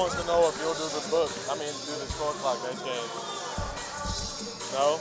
wants to know if you'll do the book. I mean, do the score clock next game. No?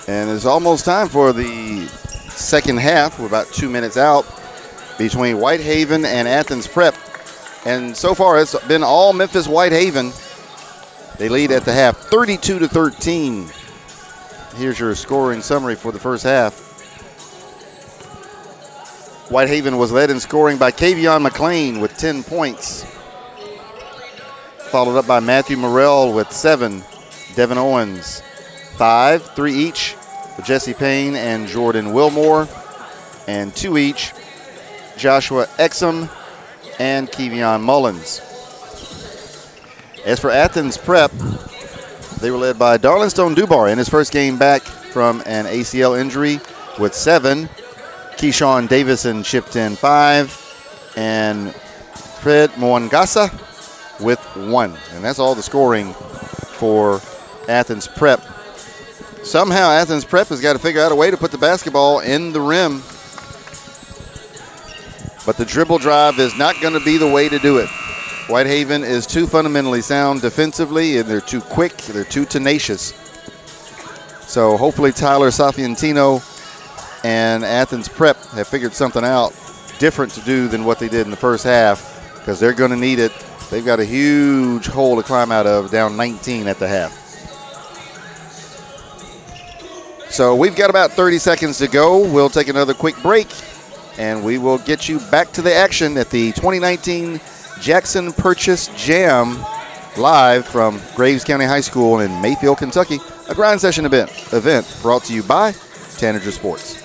And it's almost time for the second half. We're about 2 minutes out between Whitehaven and Athens Prep. And so far, it's been all Memphis Whitehaven. They lead at the half, 32-13. Here's your scoring summary for the first half. Whitehaven was led in scoring by Kavion McLean with 10 points. Followed up by Matthew Morrell with 7. Devin Owens, 5, 3 each for Jesse Payne and Jordan Wilmore, and 2 each, Joshua Exum and Kevion Mullins. As for Athens Prep, they were led by Darlingstone Dubar in his first game back from an ACL injury with 7. Keyshawn Davison chipped in 5, and Fred Mwangasa with 1. And that's all the scoring for Athens Prep. Somehow Athens Prep has got to figure out a way to put the basketball in the rim. But the dribble drive is not going to be the way to do it. Whitehaven is too fundamentally sound defensively, and they're too quick, they're too tenacious. So hopefully Tyler Safiantino and Athens Prep have figured something out different to do than what they did in the first half, because they're going to need it. They've got a huge hole to climb out of, down 19 at the half. So we've got about 30 seconds to go. We'll take another quick break, and we will get you back to the action at the 2019 Jackson Purchase Jam, live from Graves County High School in Mayfield, Kentucky. A grind session event brought to you by Tanager Sports.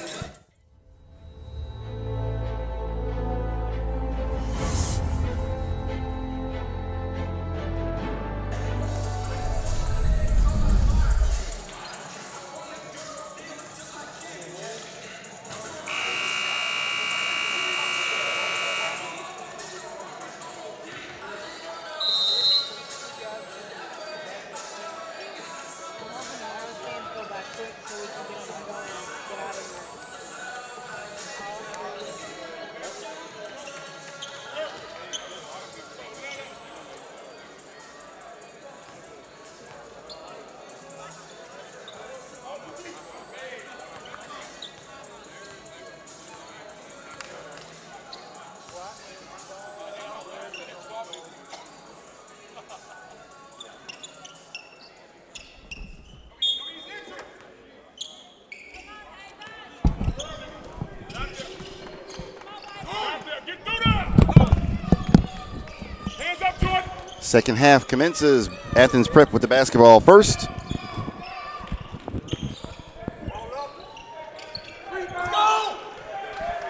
Second half commences. Athens Prep with the basketball first.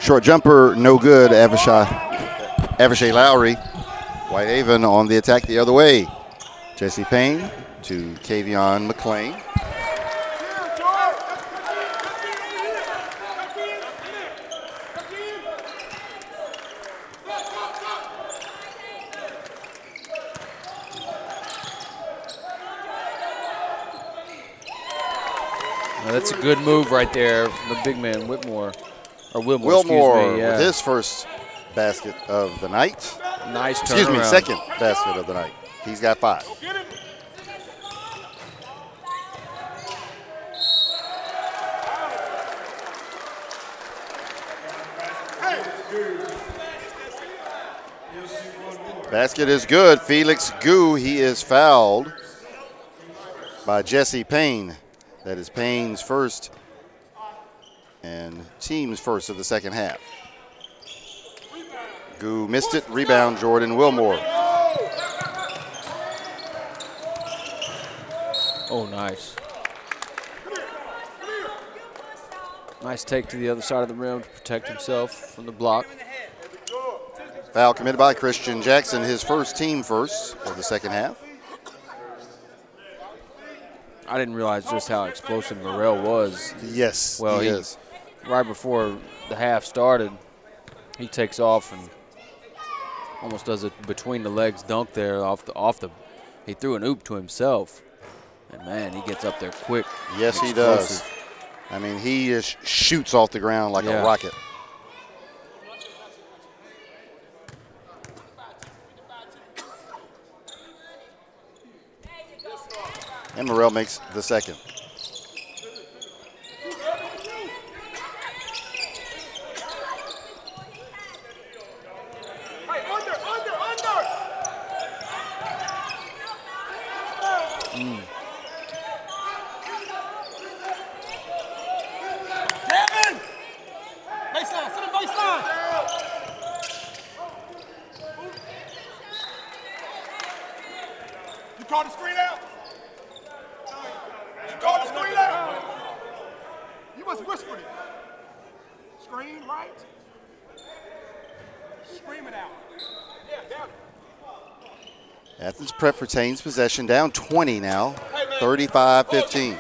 Short jumper, no good. Avishai Lowry. Whitehaven on the attack the other way. Jesse Payne to Kavion McLean. That's a good move right there from the big man, Wilmore, yeah. With his first basket of the night. Nice turnaround. Second basket of the night. He's got 5. Basket is good. Felix Gu, he is fouled. by Jesse Payne. That is Payne's first and team's first of the second half. Goo missed it. Rebound, Jordan Wilmore. Oh, nice. Nice take to the other side of the rim to protect himself from the block. Foul committed by Christian Jackson, his first team first of the second half. I didn't realize just how explosive Morrell was. Yes, well, he is. Right before the half started, he takes off and almost does a between the legs dunk there he threw an oop to himself. And man, he gets up there quick. Yes, he does. I mean, he just shoots off the ground like a rocket. And Morrell makes the second. Call the screen out. You call the screen out. You must whisper it. Screen right. Scream it out. Yeah, down. Athens Prep retains possession, down 20 now, 35-15.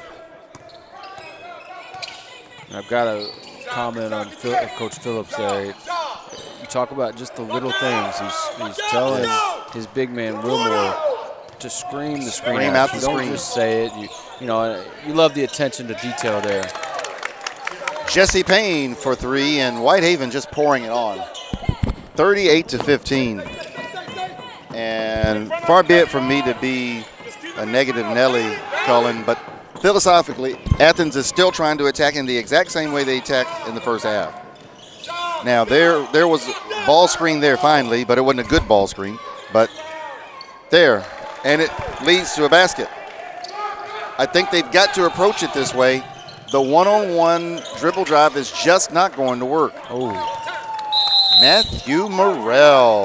I've got a comment on Coach Phillips there. You talk about just the little things. He's telling his big man Wilmore to scream the screen out. You don't just say it. You know, you love the attention to detail there. Jesse Payne for three, and Whitehaven just pouring it on. 38-15. And far be it from me to be a negative Nelly, Cullen, but philosophically, Athens is still trying to attack in the exact same way they attacked in the first half. Now, there was a ball screen there finally, but it wasn't a good ball screen. But there, and it leads to a basket. I think they've got to approach it this way. The one-on-one dribble drive is just not going to work. Oh, Matthew Morrell.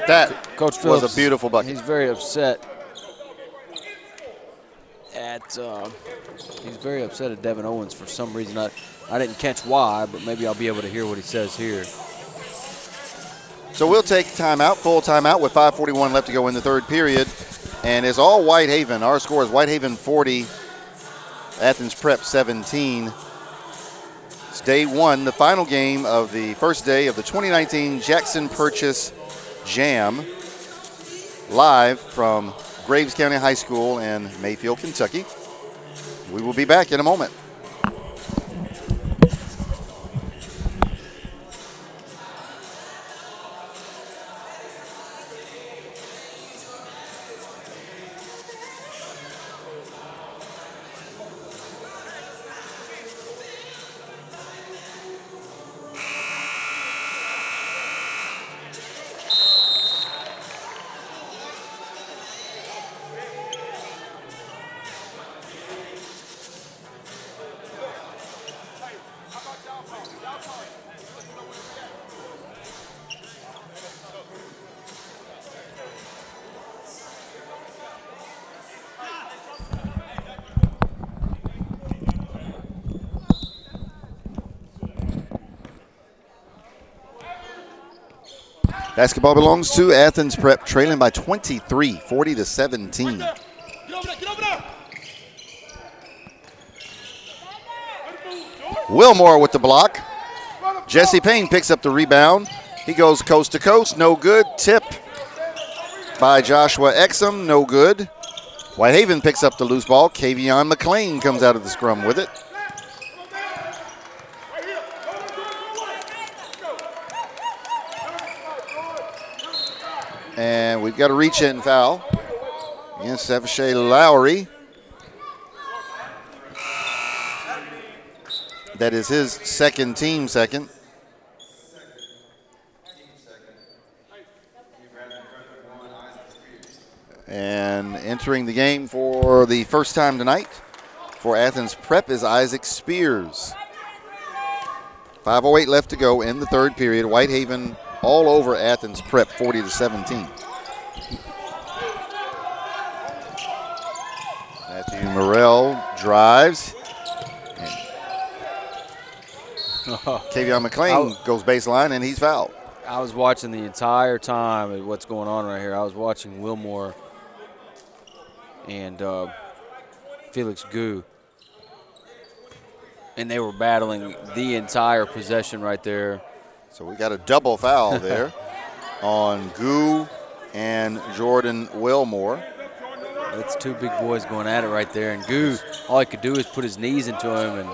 That Coach Phillips was a beautiful bucket. He's very upset at Devin Owens for some reason. I didn't catch why, but maybe I'll be able to hear what he says here. So we'll take timeout, full timeout with 5:41 left to go in the third period. And it's all Whitehaven. Our score is Whitehaven 40, Athens Prep 17. It's day one, the final game of the first day of the 2019 Jackson Purchase Jam, live from Graves County High School in Mayfield, Kentucky. We will be back in a moment. Basketball belongs to Athens Prep, trailing by 23, 40-17. Get over there. Wilmore with the block. Jesse Payne picks up the rebound. He goes coast to coast, no good. Tip by Joshua Exum, no good. Whitehaven picks up the loose ball. Kavion McLean comes out of the scrum with it. And we've got a reach-in foul against Evashay Lowry. That is his team second. And Entering the game for the first time tonight for Athens Prep is Isaac Spears. 5:08 left to go in the third period. Whitehaven all over Athens Prep, 40-17. Matthew Morrell drives. Kavion McLean goes baseline, and he's fouled. I was watching the entire time of what's going on right here. I was watching Wilmore and Felix Gu, and they were battling the entire possession right there. So we got a double foul there on Gu and Jordan Wilmore. That's two big boys going at it right there, and Gu, all he could do is put his knees into him. And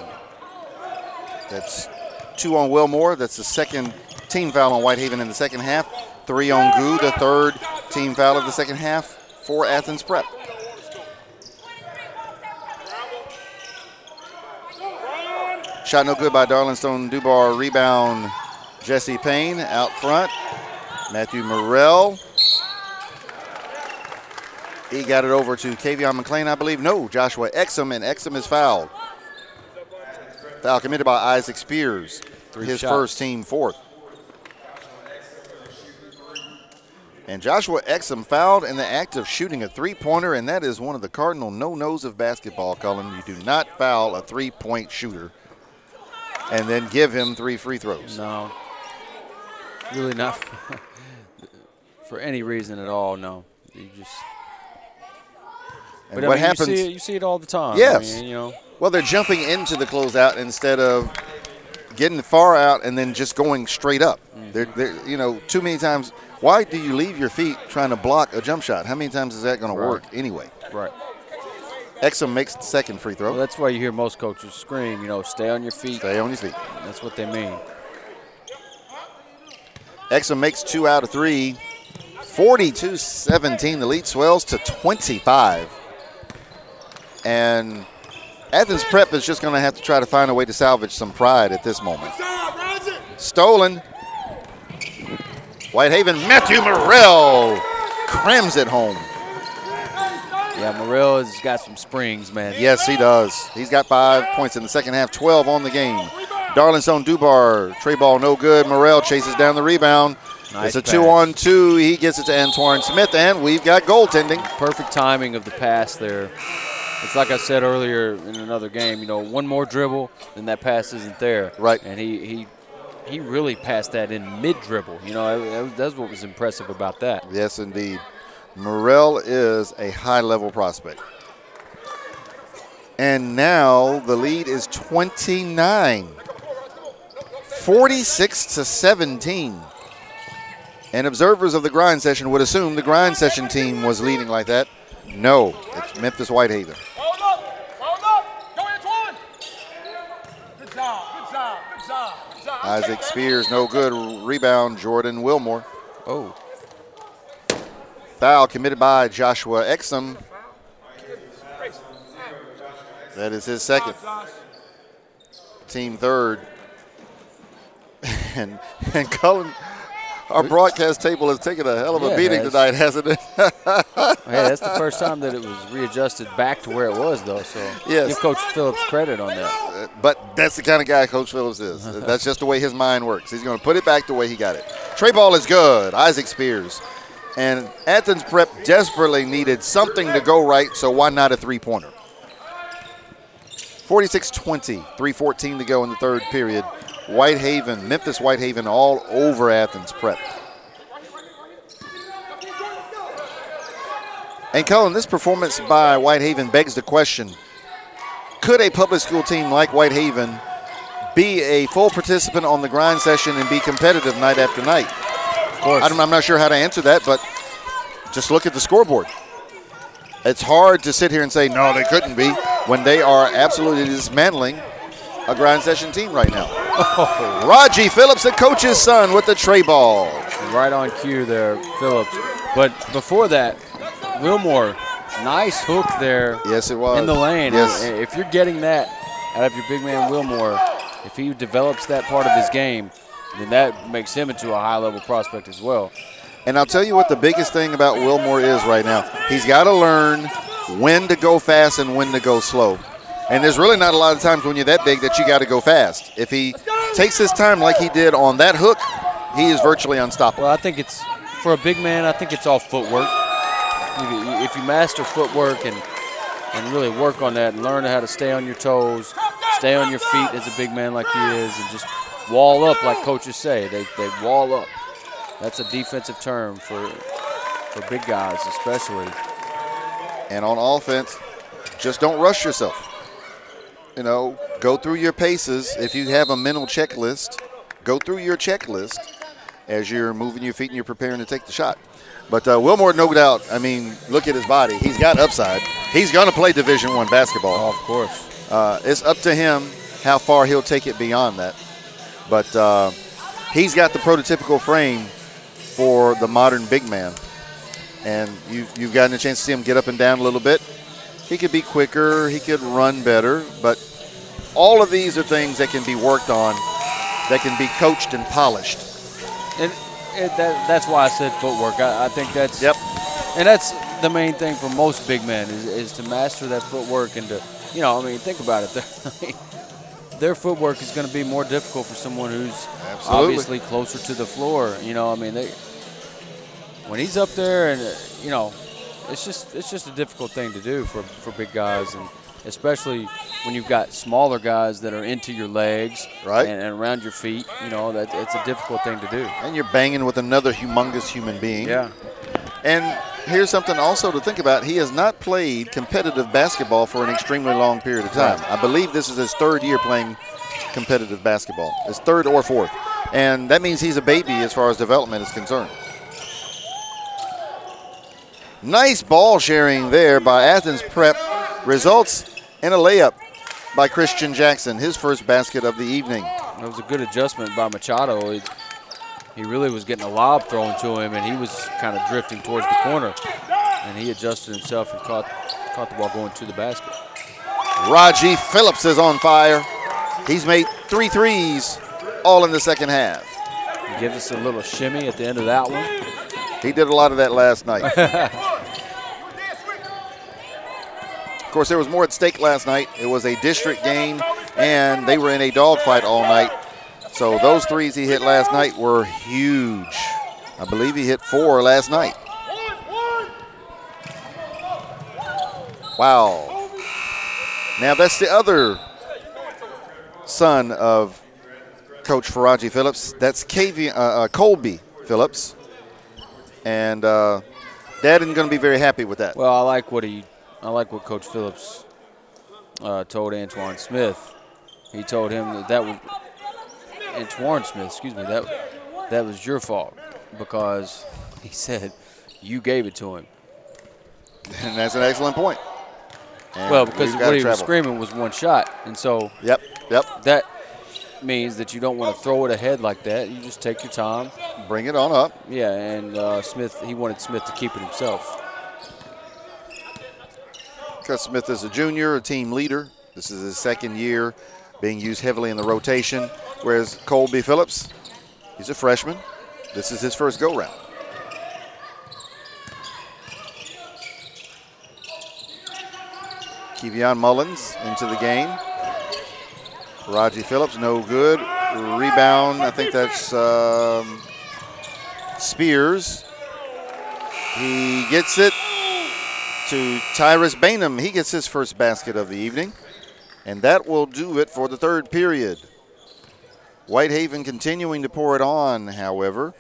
that's 2 on Wilmore. That's the second team foul on Whitehaven in the second half. 3 on Gu, the third team foul of the second half for Athens Prep. Shot no good by Darlington Dubar. Rebound, Jesse Payne out front. Matthew Morrell. He got it over to Kavion McLean, I believe. No, Joshua Exum, and Exum is fouled. Foul committed by Isaac Spears, his first team fourth. And Joshua Exum fouled in the act of shooting a three-pointer, and that is one of the cardinal no-nos of basketball, Cullen. You do not foul a three-point shooter and then give him 3 free throws. No, really not for any reason at all, no. You just. And what happens? You see it all the time. Yes. I mean, you know. Well, they're jumping into the closeout instead of getting far out and then just going straight up. They're, you know, too many times. Why do you leave your feet trying to block a jump shot? How many times is that going to work anyway? Right. Exum makes the second free throw. Well, that's why you hear most coaches scream, you know, stay on your feet. Stay on your feet. That's what they mean. Exum makes 2 out of 3. 42-17. The lead swells to 25. And Athens Prep is just going to have to try to find a way to salvage some pride at this moment. Stolen. Whitehaven, Matthew Morrell crams it home. Yeah, Morrell has got some springs, man. Yes, he does. He's got 5 points in the second half, 12 on the game. Darlington Dubar, tray ball no good. Morrell chases down the rebound. Nice it's a pass. 2-on-2. He gets it to Antoine Smith, and we've got goaltending. Perfect timing of the pass there. It's like I said earlier in another game, you know, one more dribble, and that pass isn't there. Right. And he really passed that in mid-dribble. You know, that's what was impressive about that. Yes, indeed. Morrell is a high-level prospect. And now the lead is 29. 46-17. And observers of the grind session would assume the grind session team was leading like that. No, it's Memphis Whitehaven. Isaac Spears, no good. Rebound, Jordan Wilmore. Oh. Foul committed by Joshua Exum. That is his second. Team third. And Cullen, our broadcast table has taken a hell of a beating tonight, hasn't it? Hey, that's the first time that it was readjusted back to where it was, though. So give Coach Phillips credit on that. But that's the kind of guy Coach Phillips is. That's just the way his mind works. He's going to put it back the way he got it. Tray ball is good. Isaac Spears. And Athens Prep desperately needed something to go right, so why not a three-pointer? 46-20, 3:14 to go in the third period. Whitehaven, Memphis Whitehaven all over Athens Prep. And Cullen, this performance by Whitehaven begs the question, could a public school team like Whitehaven be a full participant on the grind session and be competitive night after night? Of course. I'm not sure how to answer that, but just look at the scoreboard. It's hard to sit here and say, no, they couldn't be, when they are absolutely dismantling a grind session team right now. Oh. Raji Phillips, the coach's son, with the tray ball. Right on cue there, Phillips. But before that, Wilmore, nice hook there. Yes, it was. In the lane. Yes. If you're getting that out of your big man Wilmore, if he develops that part of his game, then that makes him into a high-level prospect as well. And I'll tell you what the biggest thing about Wilmore is right now. He's got to learn when to go fast and when to go slow. And there's really not a lot of times when you're that big that you got to go fast. If he takes his time like he did on that hook, he is virtually unstoppable. Well, I think it's, for a big man, I think it's all footwork. If you master footwork and really work on that and learn how to stay on your toes, stay on your feet as a big man like he is, and just wall up like coaches say. They wall up. That's a defensive term for big guys especially. And on offense, just don't rush yourself. You know, go through your paces. If you have a mental checklist, go through your checklist as you're moving your feet and you're preparing to take the shot. But Wilmore, no doubt, I mean, look at his body. He's got upside. He's going to play Division I basketball. Oh, of course. It's up to him how far he'll take it beyond that. But he's got the prototypical frame for the modern big man. And you've gotten a chance to see him get up and down a little bit. He could be quicker. He could run better. But all of these are things that can be worked on, that can be coached and polished. And that's why I said footwork. I think that's – Yep. And that's the main thing for most big men is to master that footwork and to, you know, I mean, think about it. Their footwork is going to be more difficult for someone who's obviously closer to the floor. You know, I mean, when he's up there and, you know, it's just a difficult thing to do for big guys, and especially when you've got smaller guys that are into your legs and around your feet. You know, it's a difficult thing to do. And you're banging with another humongous human being. Yeah. And here's something also to think about. He has not played competitive basketball for an extremely long period of time. I believe this is his third year playing competitive basketball. His third or fourth. And that means he's a baby as far as development is concerned. Nice ball sharing there by Athens Prep. Results in a layup by Christian Jackson, his first basket of the evening. It was a good adjustment by Machado. He really was getting a lob thrown to him, and he was kind of drifting towards the corner. And he adjusted himself and caught the ball going to the basket. Raji Phillips is on fire. He's made 3 threes, all in the second half. He gives us a little shimmy at the end of that one. He did a lot of that last night. Of course, there was more at stake last night. It was a district game, and they were in a dogfight all night. So those threes he hit last night were huge. I believe he hit 4 last night. Wow. Now that's the other son of Coach Faraji Phillips. That's Colby Phillips. And Dad isn't going to be very happy with that. Well, I like what Coach Phillips told Antoine Smith. He told him that was Antoine Smith, excuse me, that was your fault, because he said you gave it to him. And that's an excellent point. And well, because what he was screaming was one shot, and so yep. That means that you don't want to throw it ahead like that. You just take your time, bring it on up. Yeah, and he wanted Smith to keep it himself. Because Smith is a junior, a team leader. This is his second year being used heavily in the rotation, whereas Colby Phillips, he's a freshman. This is his first go-round. Kevion Mullins into the game. Raji Phillips, no good. Rebound, I think that's Spears. He gets it to Tyrus Bainham. He gets his first basket of the evening. And that will do it for the third period. Whitehaven continuing to pour it on, however.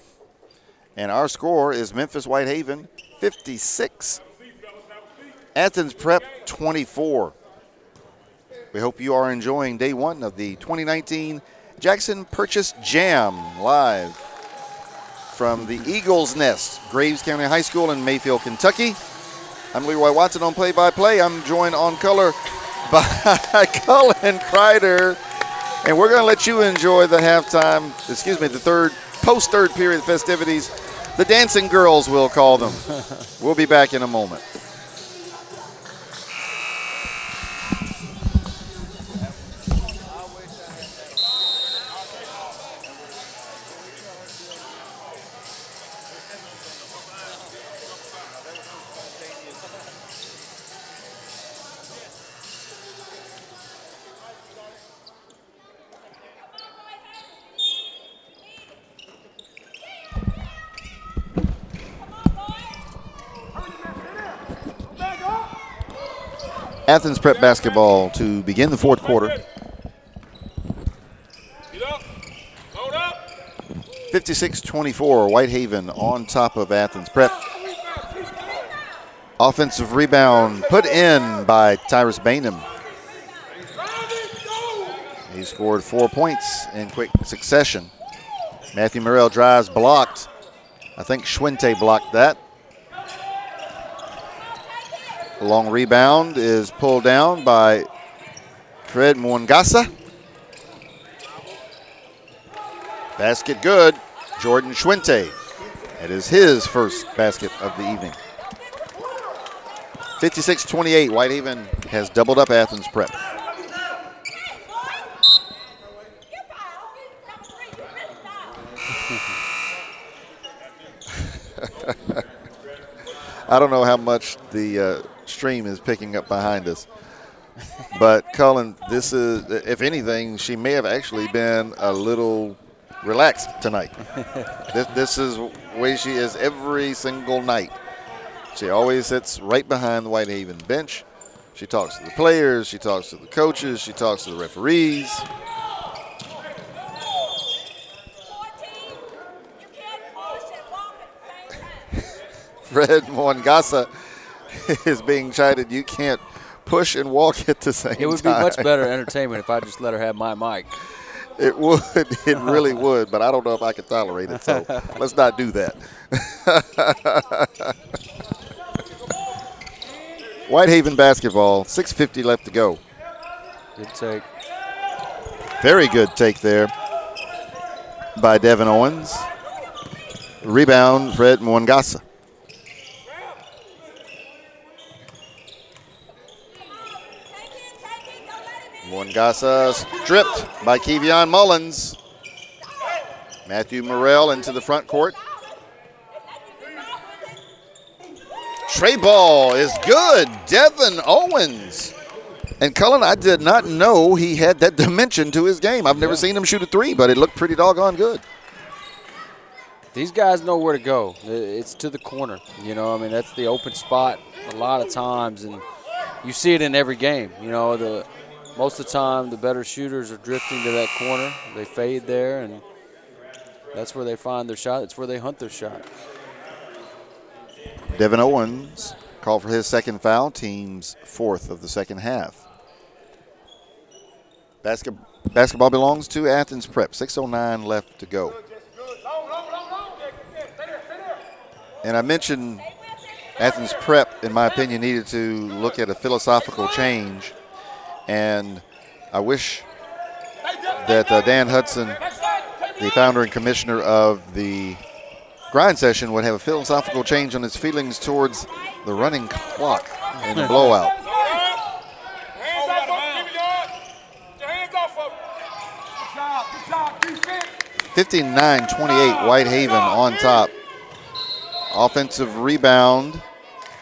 And our score is Memphis Whitehaven 56. Athens Prep 24. We hope you are enjoying day one of the 2019 Jackson Purchase Jam live from the Eagles Nest, Graves County High School in Mayfield, Kentucky. I'm Leroy Watson on play-by-play. I'm joined on color by Cullen Kreider. And we're going to let you enjoy the the post-third period festivities. The dancing girls, we'll call them. We'll be back in a moment. Athens Prep basketball to begin the fourth quarter. 56-24, Whitehaven on top of Athens Prep. Offensive rebound put in by Tyrus Bainham. He scored 4 points in quick succession. Matthew Morrell drives, blocked. I think Schwente blocked that. The long rebound is pulled down by Fred Mwangasa. Basket good, Jordan Schwente. It is his first basket of the evening. 56-28, Whitehaven has doubled up Athens Prep. I don't know how much the stream is picking up behind us. But Cullen, this is, if anything, she may have actually been a little relaxed tonight. This is the way she is every single night. She always sits right behind the Whitehaven bench. She talks to the players, she talks to the coaches, she talks to the referees. Fred Mwangasa is being chided. You can't push and walk at the same time. It would be much better entertainment if I just let her have my mic. It would. It really would. But I don't know if I could tolerate it. So let's not do that. Whitehaven basketball, 6:50 left to go. Good take. Very good take there by Devin Owens. Rebound, Fred Mwangasa. Mwangasa stripped by Kevion Mullins. Matthew Morrell into the front court. Tray ball is good. Devin Owens. And Cullen, I did not know he had that dimension to his game. I've never seen him shoot a three, but it looked pretty doggone good. These guys know where to go. It's to the corner. You know, I mean, that's the open spot a lot of times, and you see it in every game. You know, most of the time the better shooters are drifting to that corner. They fade there, and that's where they find their shot. It's where they hunt their shot. Devin Owens called for his second foul, team's fourth of the second half. Basketball belongs to Athens Prep. 6:09 left to go. And I mentioned Athens Prep, in my opinion, needed to look at a philosophical change. And I wish that Dan Hudson, the founder and commissioner of the grind session, would have a philosophical change on his feelings towards the running clock in the blowout. 59-28, Whitehaven on top. Offensive rebound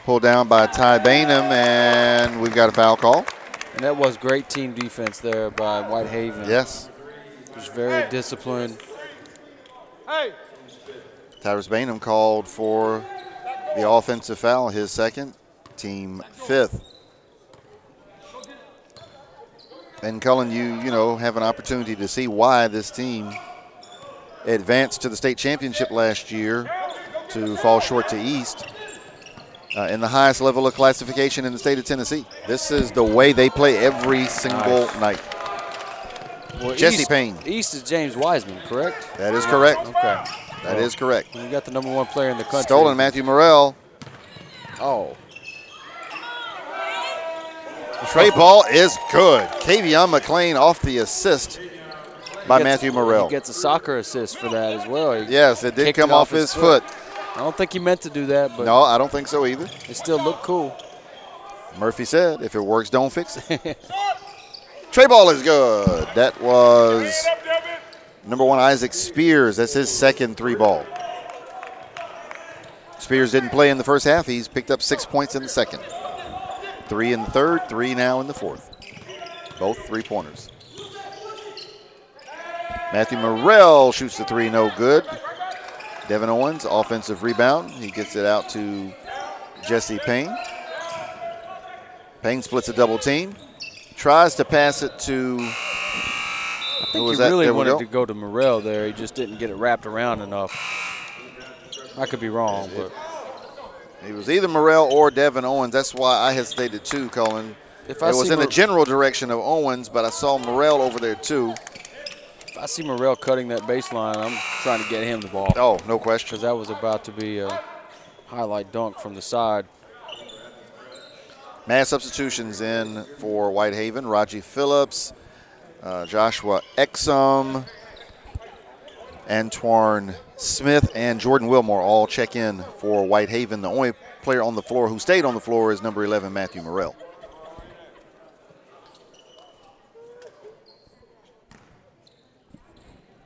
pulled down by Ty Bainham, and we've got a foul call. And that was great team defense there by Whitehaven. Yes. It was very disciplined. Hey. Tyrus Bainham called for the offensive foul, his second, team fifth. And Cullen, you know, have an opportunity to see why this team advanced to the state championship last year to fall short to East in the highest level of classification in the state of Tennessee. This is the way they play every single night. Well, Jesse Payne. East is James Wiseman, correct? That is correct. Okay. That is correct. You got the #1 player in the country. Stolen, Matthew Morrell. Oh. Tray ball is good. Kavion McLean off the assist by Matthew Morrell. He gets a soccer assist for that as well. Yes, it did come off his foot. I don't think he meant to do that, but no, I don't think so either. It still looked cool. Murphy said, if it works, don't fix it. Tray ball is good. That was #1 Isaac Spears. That's his second three ball. Spears didn't play in the first half. He's picked up 6 points in the second. 3 in the third, 3 now in the fourth. Both three-pointers. Matthew Morrell shoots the three, no good. Devin Owens, offensive rebound. He gets it out to Jesse Payne. Payne splits a double team. Tries to pass it to. I think he really wanted to go to Morrell there. He just didn't get it wrapped around enough. I could be wrong, but. It was either Morrell or Devin Owens. That's why I hesitated too, Colin. It was in the general direction of Owens, but I saw Morrell over there too. If I see Morrell cutting that baseline, I'm trying to get him the ball. Oh, no question. Because that was about to be a highlight dunk from the side. Mass substitutions in for Whitehaven. Raji Phillips, Joshua Exum, Antoine Smith, and Jordan Wilmore all check in for Whitehaven. The only player on the floor who stayed on the floor is number 11, Matthew Morrell.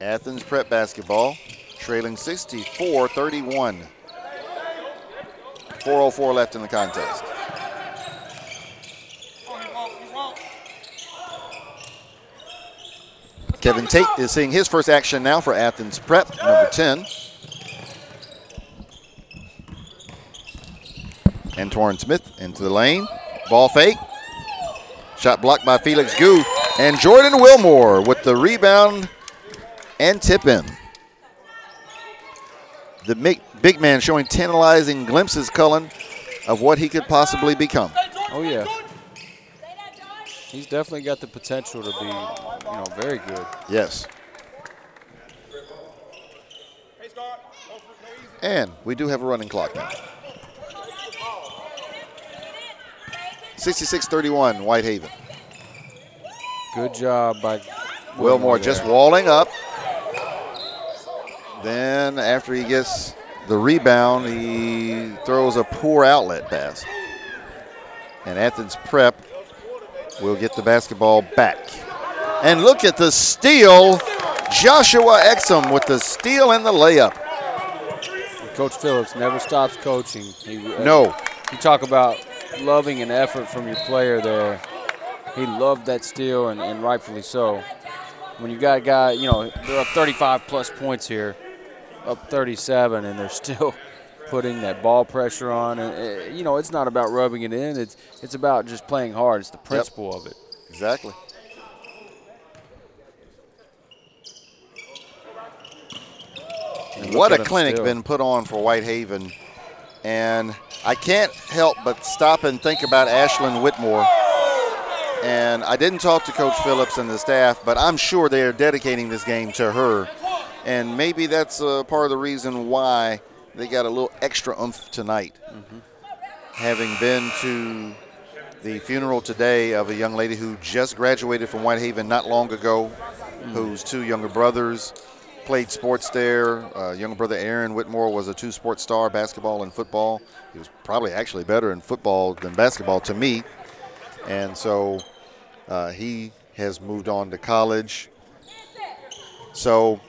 Athens Prep basketball, trailing 64-31. 4:04 left in the contest. Kevin Tate is seeing his first action now for Athens Prep, number 10. Antoine Smith into the lane. Ball fake. Shot blocked by Felix Gu. And Jordan Wilmore with the rebound and tip in. The big man showing tantalizing glimpses, Cullen, of what he could possibly become. Oh, yeah. He's definitely got the potential to be, very good. Yes. And we do have a running clock now. 66-31, Whitehaven. Good job by Wilmore just walling up. Then after he gets the rebound, he throws a poor outlet pass. And Athens Prep will get the basketball back. And look at the steal. Joshua Exum with the steal and the layup. Coach Phillips never stops coaching. No. You talk about loving an effort from your player there. He loved that steal, and rightfully so. When you got a guy, they're up 35-plus points here, up 37, and they're still putting that ball pressure on. And it's not about rubbing it in. It's about just playing hard. It's the principle of it. Exactly. What a clinic been put on for Whitehaven. And I can't help but stop and think about Ashlyn Whitmore. And I didn't talk to Coach Phillips and the staff, but I'm sure they are dedicating this game to her. And maybe that's part of the reason why they got a little extra oomph tonight. Mm-hmm. Having been to the funeral today of a young lady who just graduated from Whitehaven not long ago, whose two younger brothers played sports there. Younger brother Aaron Whitmore was a two-sport star, basketball and football. He was probably actually better in football than basketball to me. And so he has moved on to college. So